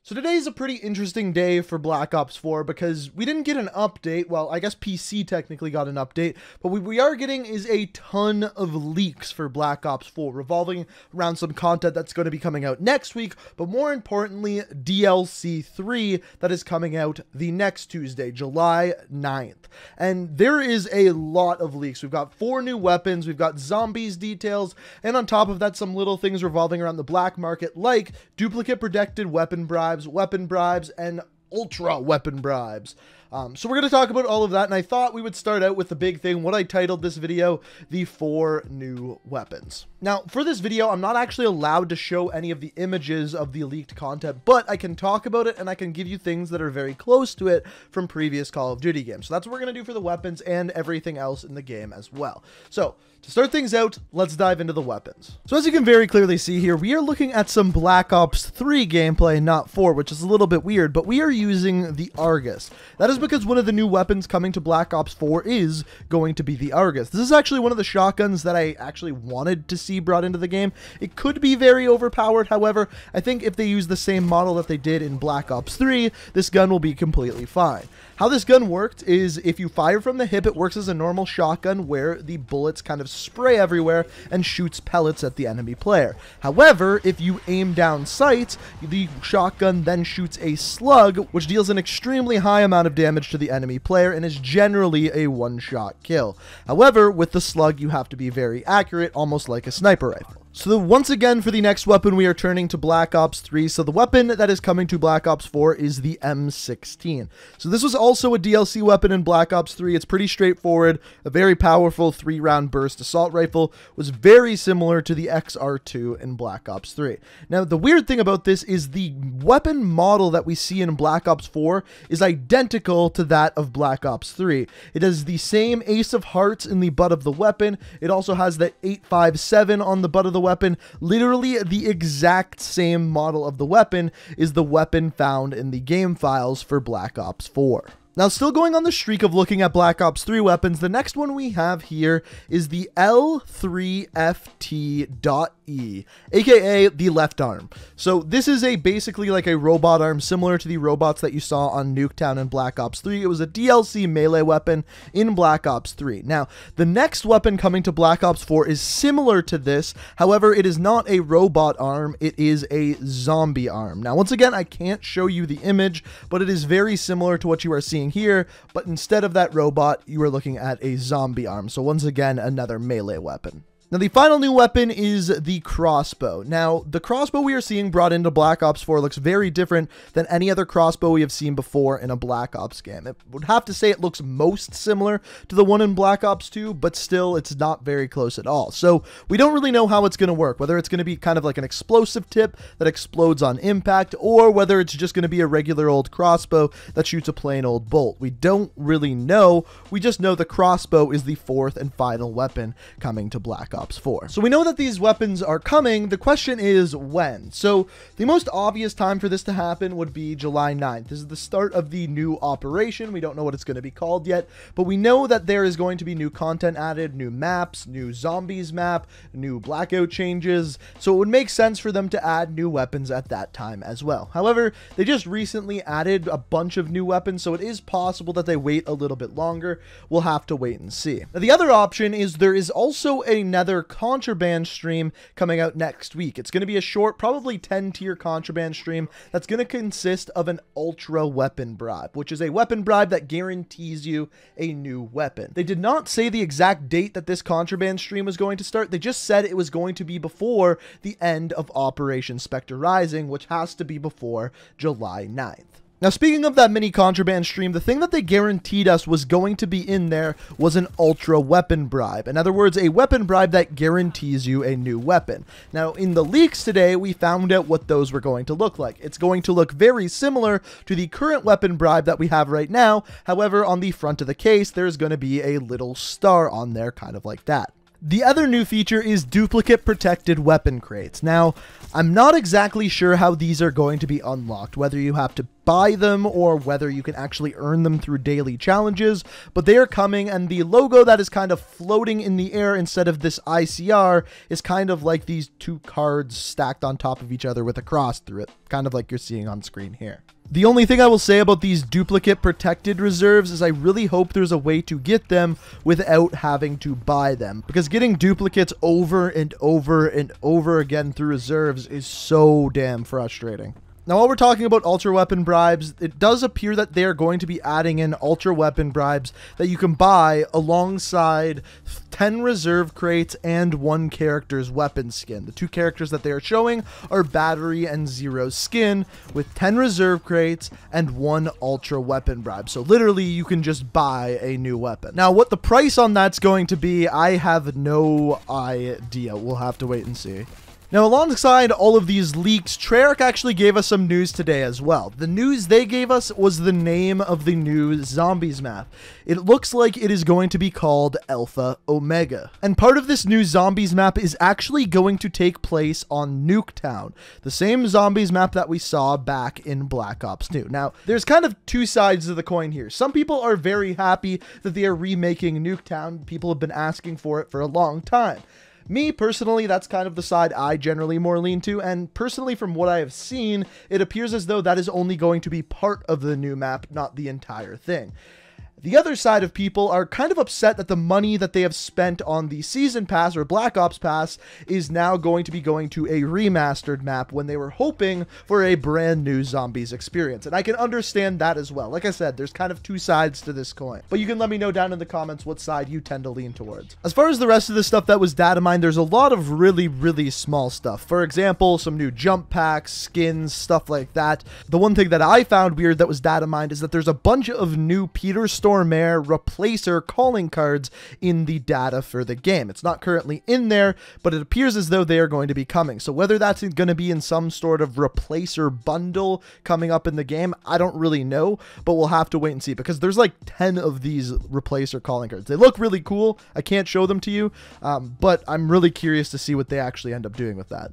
So today's a pretty interesting day for Black Ops 4 because we didn't get an update. Well, I guess PC technically got an update, but what we are getting is a ton of leaks for Black Ops 4 revolving around some content that's going to be coming out next week, but more importantly, DLC 3 that is coming out the next Tuesday, July 9th. And there is a lot of leaks. We've got 4 new weapons, we've got zombies details, and on top of that, some little things revolving around the black market like duplicate protected weapon bribes, and ultra weapon bribes. So we're going to talk about all of that, and I thought we would start out with the big thing, what I titled this video, the 4 new weapons. Now, for this video, I'm not actually allowed to show any of the images of the leaked content, but I can talk about it, and I can give you things that are very close to it from previous Call of Duty games. So that's what we're going to do for the weapons and everything else in the game as well. So, to start things out, let's dive into the weapons. So as you can very clearly see here, we are looking at some Black Ops 3 gameplay, not 4, which is a little bit weird, but we are using the Argus. That is because one of the new weapons coming to Black Ops 4 is going to be the Argus. This is actually one of the shotguns that I actually wanted to see brought into the game. It could be very overpowered, however, I think if they use the same model that they did in Black Ops 3, this gun will be completely fine. How this gun worked is if you fire from the hip, it works as a normal shotgun where the bullets kind of spray everywhere and shoots pellets at the enemy player. However, if you aim down sights, the shotgun then shoots a slug, which deals an extremely high amount of damage to the enemy player and is generally a one-shot kill. However, with the slug, you have to be very accurate, almost like a sniper rifle. So once again, for the next weapon, we are turning to Black Ops 3. So the weapon that is coming to Black Ops 4 is the M16. So this was also a DLC weapon in Black Ops 3. It's pretty straightforward. A very powerful 3-round burst assault rifle, was very similar to the XR2 in Black Ops 3. Now, the weird thing about this is the weapon model that we see in Black Ops 4 is identical to that of Black Ops 3. It has the same Ace of Hearts in the butt of the weapon. It also has the 857 on the butt of the weapon. Literally the exact same model of the weapon is the weapon found in the game files for Black Ops 4. Now, still going on the streak of looking at Black Ops 3 weapons, the next one we have here is the L3FT.E, aka the left arm. So this is basically like a robot arm similar to the robots that you saw on Nuketown in Black Ops 3. It was a DLC melee weapon in Black Ops 3. Now, the next weapon coming to Black Ops 4 is similar to this. However, it is not a robot arm, it is a zombie arm. Now, once again, I can't show you the image, but it is very similar to what you are seeing here, but instead of that robot, you are looking at a zombie arm. So once again, another melee weapon. Now, the final new weapon is the Crossbow. Now, the Crossbow we are seeing brought into Black Ops 4 looks very different than any other Crossbow we have seen before in a Black Ops game. I would have to say it looks most similar to the one in Black Ops 2, but still, it's not very close at all. So, we don't really know how it's going to work, whether it's going to be kind of like an explosive tip that explodes on impact, or whether it's just going to be a regular old crossbow that shoots a plain old bolt. We don't really know. We just know the Crossbow is the 4th and final weapon coming to Black Ops 4. So we know that these weapons are coming. The question is when. So the most obvious time for this to happen would be July 9th. This is the start of the new operation. We don't know what it's going to be called yet, but we know that there is going to be new content added, new maps, new zombies map, new Blackout changes. So it would make sense for them to add new weapons at that time as well. However, they just recently added a bunch of new weapons, so it is possible that they wait a little bit longer. We'll have to wait and see. Now, the other option is there is also another contraband stream coming out next week. It's going to be a short, probably 10-tier contraband stream that's going to consist of an ultra weapon bribe, which is a weapon bribe that guarantees you a new weapon. They did not say the exact date that this contraband stream was going to start. They just said it was going to be before the end of Operation Spectre Rising, which has to be before July 9th. Now, speaking of that mini contraband stream, the thing that they guaranteed us was going to be in there was an ultra weapon bribe. In other words, a weapon bribe that guarantees you a new weapon. Now, in the leaks today, we found out what those were going to look like. It's going to look very similar to the current weapon bribe that we have right now. However, on the front of the case, there's going to be a little star on there, kind of like that. The other new feature is duplicate protected weapon crates. Now, I'm not exactly sure how these are going to be unlocked, whether you have to buy them or whether you can actually earn them through daily challenges, but they are coming, and the logo that is kind of floating in the air instead of this ICR is kind of like these two cards stacked on top of each other with a cross through it, kind of like you're seeing on screen here. The only thing I will say about these duplicate protected reserves is I really hope there's a way to get them without having to buy them, because getting duplicates over and over and over again through reserves is so damn frustrating. Now, while we're talking about Ultra Weapon Bribes, it does appear that they are going to be adding in Ultra Weapon Bribes that you can buy alongside 10 reserve crates and one character's weapon skin. The two characters that they are showing are Battery and Zero's skin, with 10 reserve crates and one Ultra Weapon Bribe. So literally, you can just buy a new weapon. Now, what the price on that's going to be, I have no idea. We'll have to wait and see. Now, alongside all of these leaks, Treyarch actually gave us some news today as well. The news they gave us was the name of the new Zombies map. It looks like it is going to be called Alpha Omega. And part of this new Zombies map is actually going to take place on Nuketown, the same Zombies map that we saw back in Black Ops 2. Now, there's kind of two sides of the coin here. Some people are very happy that they are remaking Nuketown. People have been asking for it for a long time. Me, personally, that's kind of the side I generally more lean to, and personally from what I have seen, it appears as though that is only going to be part of the new map, not the entire thing. The other side of people are kind of upset that the money that they have spent on the Season Pass or Black Ops Pass is now going to be going to a remastered map when they were hoping for a brand new Zombies experience. And I can understand that as well. Like I said, there's kind of two sides to this coin. But you can let me know down in the comments what side you tend to lean towards. As far as the rest of the stuff that was data mined, there's a lot of really small stuff. For example, some new jump packs, skins, stuff like that. The one thing that I found weird that was data mined is that there's a bunch of new Peter Stormare replacer calling cards in the data for the game. It's not currently in there, but it appears as though they are going to be coming. So whether that's going to be in some sort of replacer bundle coming up in the game, I don't really know, but we'll have to wait and see, because there's like 10 of these replacer calling cards. They look really cool. I can't show them to you, but I'm really curious to see what they actually end up doing with that.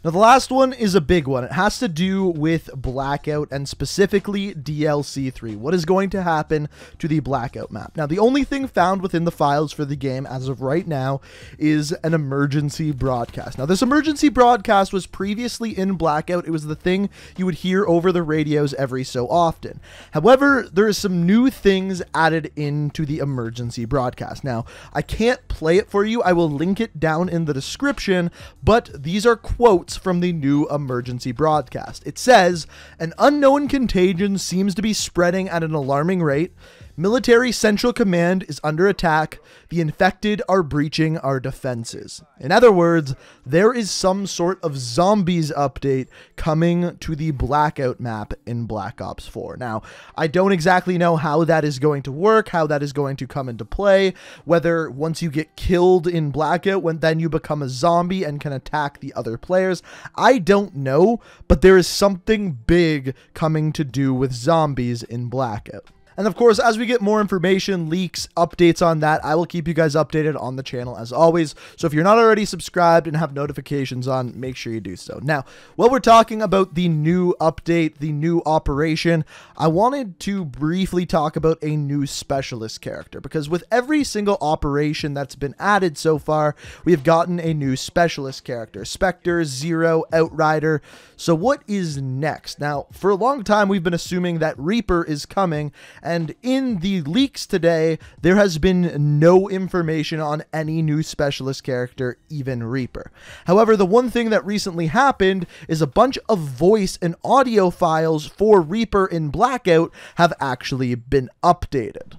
Now, the last one is a big one. It has to do with Blackout, and specifically DLC 3. What is going to happen to the Blackout map? Now, the only thing found within the files for the game as of right now is an emergency broadcast. Now, this emergency broadcast was previously in Blackout. It was the thing you would hear over the radios every so often. However, there is some new things added into the emergency broadcast. Now, I can't play it for you. I will link it down in the description, but these are quotes from the new emergency broadcast. It says, "An unknown contagion seems to be spreading at an alarming rate. Military Central Command is under attack. The infected are breaching our defenses." In other words, there is some sort of zombies update coming to the Blackout map in Black Ops 4. Now, I don't exactly know how that is going to work, how that is going to come into play, whether once you get killed in Blackout, then you become a zombie and can attack the other players. I don't know, but there is something big coming to do with zombies in Blackout. And of course, as we get more information, leaks, updates on that, I will keep you guys updated on the channel as always. So if you're not already subscribed and have notifications on, make sure you do so. Now, while we're talking about the new update, the new operation, I wanted to briefly talk about a new specialist character, because with every single operation that's been added so far, we have gotten a new specialist character: Spectre, Zero, Outrider. So what is next? Now, for a long time, we've been assuming that Reaper is coming, and in the leaks today, there has been no information on any new specialist character, even Reaper. However, the one thing that recently happened is a bunch of voice and audio files for Reaper in Blackout have actually been updated.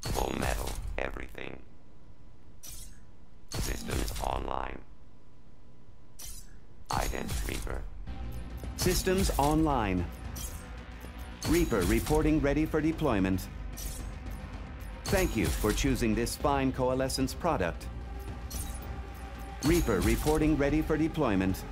Full metal, everything. Systems online. Ident Reaper. Systems online. Reaper reporting ready for deployment. Thank you for choosing this fine Coalescence product. Reaper reporting ready for deployment.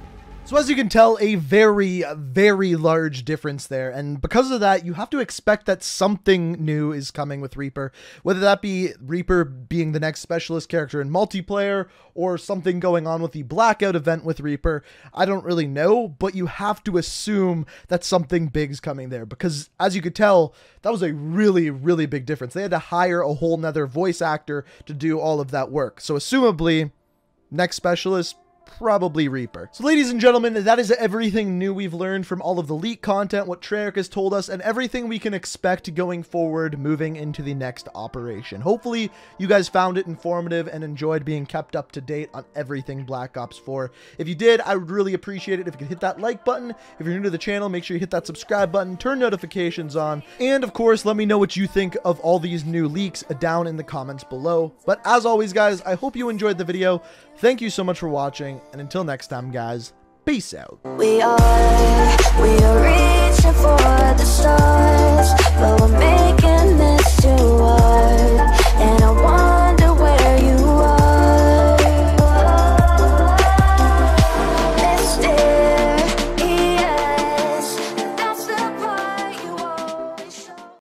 So as you can tell, a very, very large difference there. And because of that, you have to expect that something new is coming with Reaper. Whether that be Reaper being the next specialist character in multiplayer or something going on with the Blackout event with Reaper, I don't really know. But you have to assume that something big's coming there. Because as you could tell, that was a really, really big difference. They had to hire a whole nother voice actor to do all of that work. So assumably, next specialist, probably Reaper. So ladies and gentlemen, that is everything new we've learned from all of the leak content, what Treyarch has told us, and everything we can expect going forward moving into the next operation. Hopefully you guys found it informative and enjoyed being kept up to date on everything Black Ops 4. If you did, I would really appreciate it if you could hit that like button. If you're new to the channel, make sure you hit that subscribe button, turn notifications on, and of course, let me know what you think of all these new leaks down in the comments below. But as always, guys, I hope you enjoyed the video. Thank you so much for watching, and until next time, guys, peace out. We are reaching for the stars, but we're making this too hard.